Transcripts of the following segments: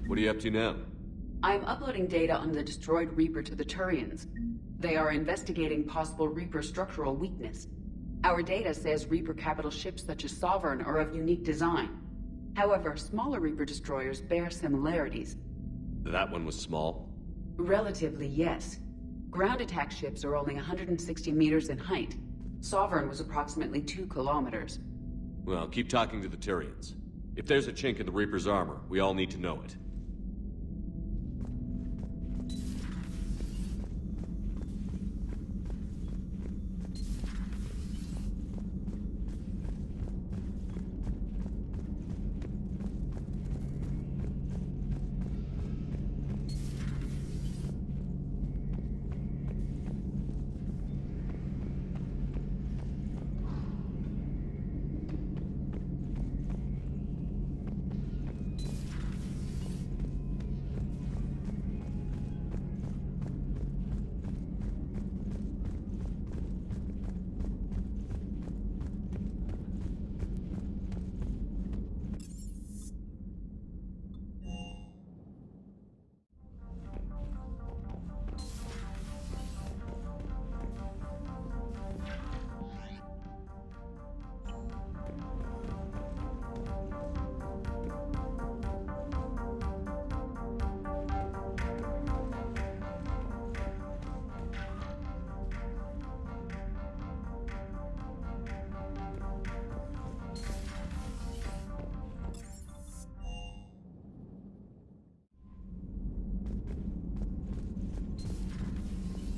What are you up to now? I'm uploading data on the destroyed Reaper to the Turians. They are investigating possible Reaper structural weakness. Our data says Reaper capital ships such as Sovereign are of unique design. However, smaller Reaper destroyers bear similarities. That one was small? Relatively, yes. Ground attack ships are only 160 meters in height. Sovereign was approximately 2 kilometers. Well, keep talking to the Turians. If there's a chink in the Reaper's armor, we all need to know it.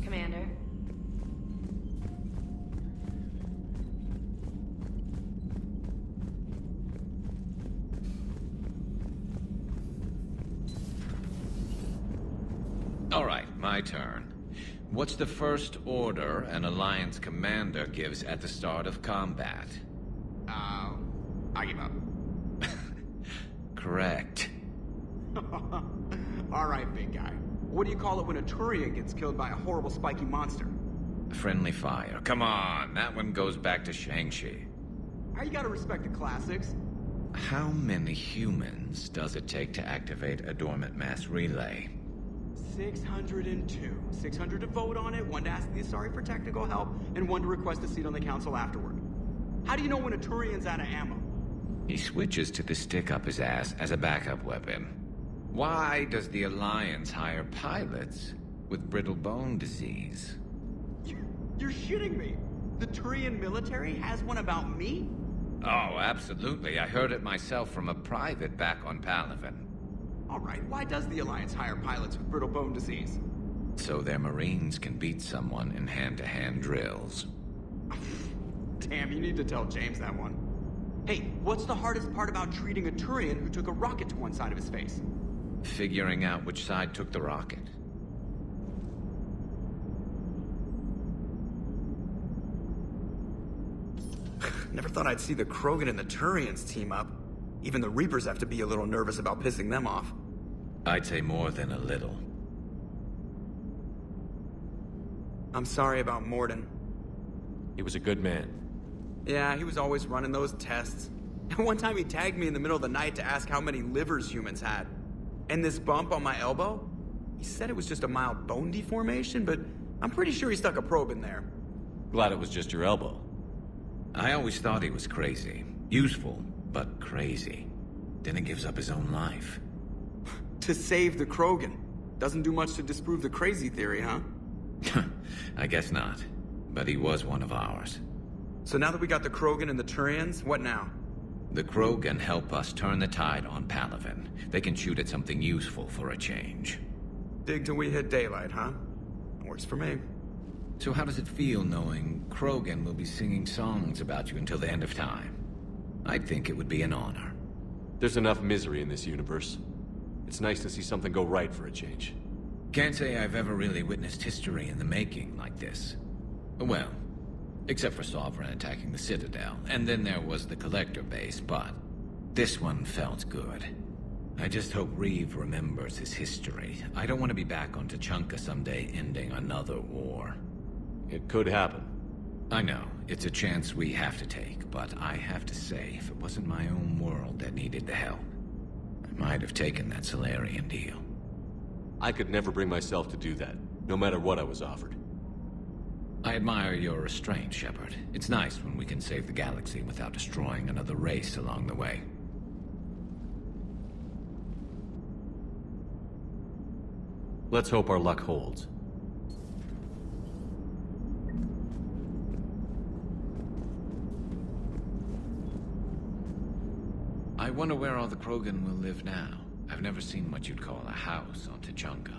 Commander. All right, my turn. What's the first order an Alliance commander gives at the start of combat? I give up. Correct. All right, big guy. What do you call it when a Turian gets killed by a horrible spiky monster? Friendly fire. Come on, that one goes back to Shang-Chi. How you gotta respect the classics? How many humans does it take to activate a dormant mass relay? 602. 600 to vote on it, 1 to ask the Asari for technical help, and 1 to request a seat on the council afterward. How do you know when a Turian's out of ammo? He switches to the stick up his ass as a backup weapon. Why does the Alliance hire pilots with brittle bone disease? You're shitting me! The Turian military has one about me? Oh, absolutely. I heard it myself from a private back on Palaven. Alright, why does the Alliance hire pilots with brittle bone disease? So their Marines can beat someone in hand-to-hand drills. Damn, you need to tell James that one. Hey, what's the hardest part about treating a Turian who took a rocket to one side of his face? Figuring out which side took the rocket. Never thought I'd see the Krogan and the Turians team up. Even the Reapers have to be a little nervous about pissing them off. I'd say more than a little. I'm sorry about Morden. He was a good man. Yeah, he was always running those tests. And one time he tagged me in the middle of the night to ask how many livers humans had. And this bump on my elbow? He said it was just a mild bone deformation, but I'm pretty sure he stuck a probe in there. Glad it was just your elbow. I always thought he was crazy. Useful, but crazy. Then he gives up his own life. To save the Krogan. Doesn't do much to disprove the crazy theory, huh? I guess not. But he was one of ours. So now that we got the Krogan and the Turians, what now? The Krogan help us turn the tide on Palaven. They can shoot at something useful for a change. Dig till we hit daylight, huh? Works for me. So how does it feel knowing Krogan will be singing songs about you until the end of time? I'd think it would be an honor. There's enough misery in this universe. It's nice to see something go right for a change. Can't say I've ever really witnessed history in the making like this. Well, except for Sovereign attacking the Citadel, and then there was the Collector base, but this one felt good. I just hope Reeve remembers his history. I don't want to be back on Tuchanka someday ending another war. It could happen. I know, it's a chance we have to take, but I have to say, if it wasn't my own world that needed the help, I might have taken that Solarian deal. I could never bring myself to do that, no matter what I was offered. I admire your restraint, Shepard. It's nice when we can save the galaxy without destroying another race along the way. Let's hope our luck holds. I wonder where all the Krogan will live now. I've never seen what you'd call a house on Tuchanka.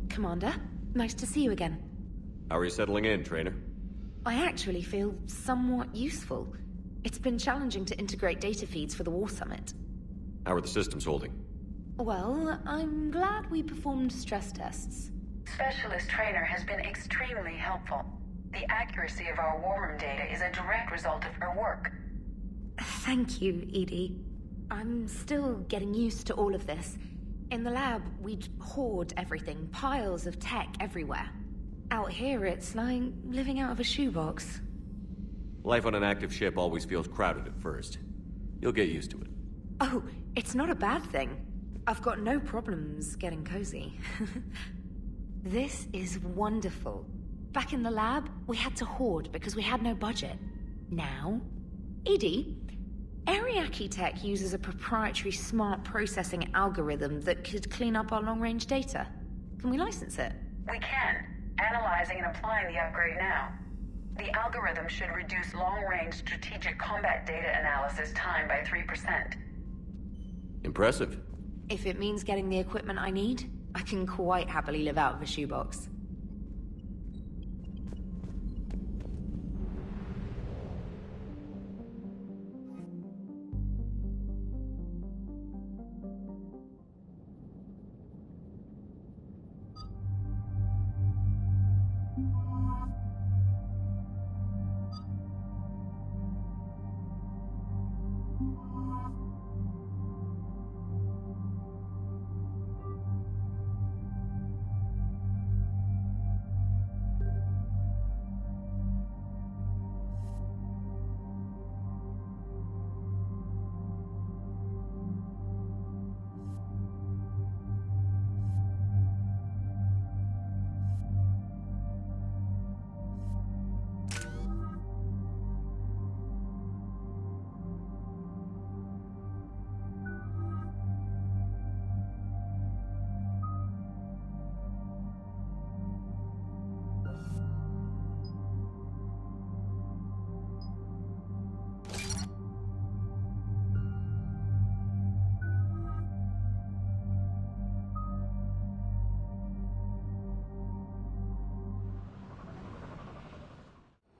Commander, nice to see you again. How are you settling in, Trainer? I actually feel somewhat useful. It's been challenging to integrate data feeds for the War Summit. How are the systems holding? Well, I'm glad we performed stress tests. Specialist Trainer has been extremely helpful. The accuracy of our war room data is a direct result of her work. Thank you, Edie. I'm still getting used to all of this. In the lab, we'd hoard everything, piles of tech everywhere. Out here, it's like living out of a shoebox. Life on an active ship always feels crowded at first. You'll get used to it. Oh, it's not a bad thing. I've got no problems getting cozy. This is wonderful. Back in the lab, we had to hoard because we had no budget. Now, Edie, Ariake Tech uses a proprietary smart processing algorithm that could clean up our long-range data. Can we license it? We can. Analyzing and applying the upgrade now. The algorithm should reduce long-range strategic combat data analysis time by 3%. Impressive. If it means getting the equipment I need, I can quite happily live out of a shoebox.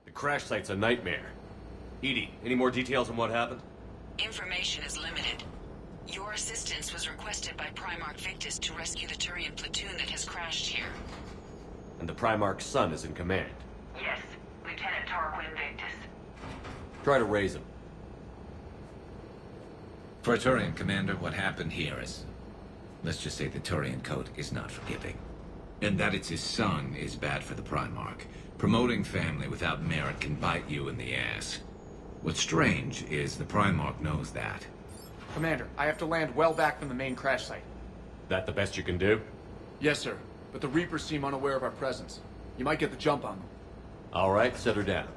The crash site's a nightmare. Edie, any more details on what happened? Information is limited. Your assistance was requested by Primarch Victus to rescue the Turian platoon that has crashed here. And the Primarch's son is in command. Yes, Lieutenant Tarquin Victus. Try to raise him. For a Turian commander, what happened here is... let's just say the Turian code is not forgiving. And that it's his son is bad for the Primarch. Promoting family without merit can bite you in the ass. What's strange is the Primarch knows that. Commander, I have to land well back from the main crash site. That the best you can do? Yes, sir. But the Reapers seem unaware of our presence. You might get the jump on them. All right, set her down.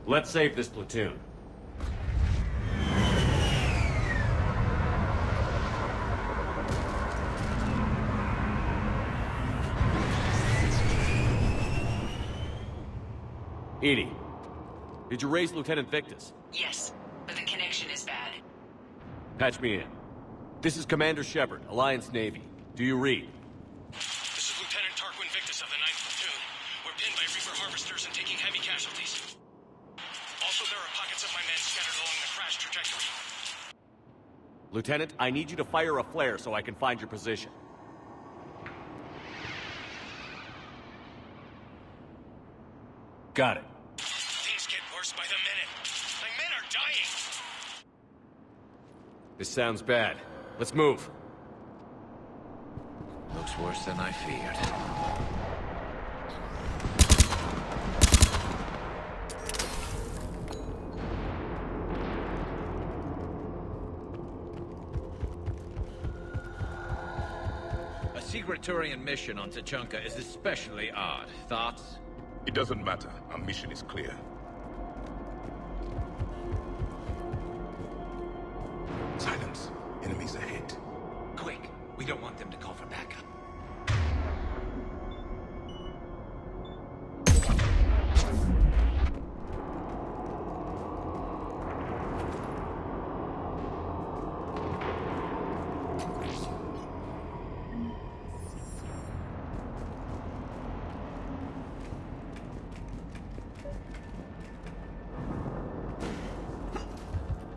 Let's save this platoon. Edie, did you raise Lieutenant Victus? Yes, but the connection is bad. Patch me in. This is Commander Shepard, Alliance Navy. Do you read? This is Lieutenant Tarquin Victus of the 9th Platoon. We're pinned by Reaper harvesters and taking heavy casualties. Also, there are pockets of my men scattered along the crash trajectory. Lieutenant, I need you to fire a flare so I can find your position. Got it. This sounds bad. Let's move. Looks worse than I feared. A secret Turian mission on Tachanka is especially odd. Thoughts? It doesn't matter. Our mission is clear. Silence. Enemies ahead. Quick! We don't want them to call for backup.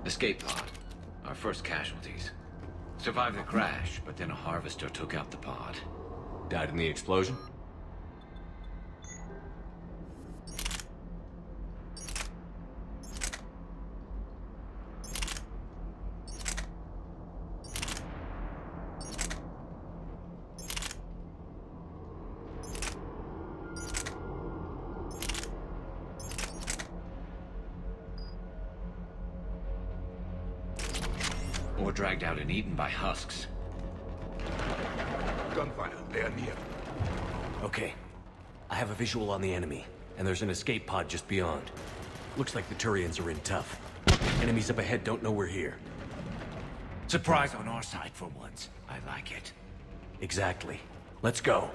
Escape pod. Our first casualties. Survived the crash, but then a harvester took out the pod. Died in the explosion? Or dragged out and eaten by husks. Gunfire. They are near. Okay. I have a visual on the enemy, and there's an escape pod just beyond. Looks like the Turians are in tough. Enemies up ahead don't know we're here. Surprise on our side for once. I like it. Exactly. Let's go.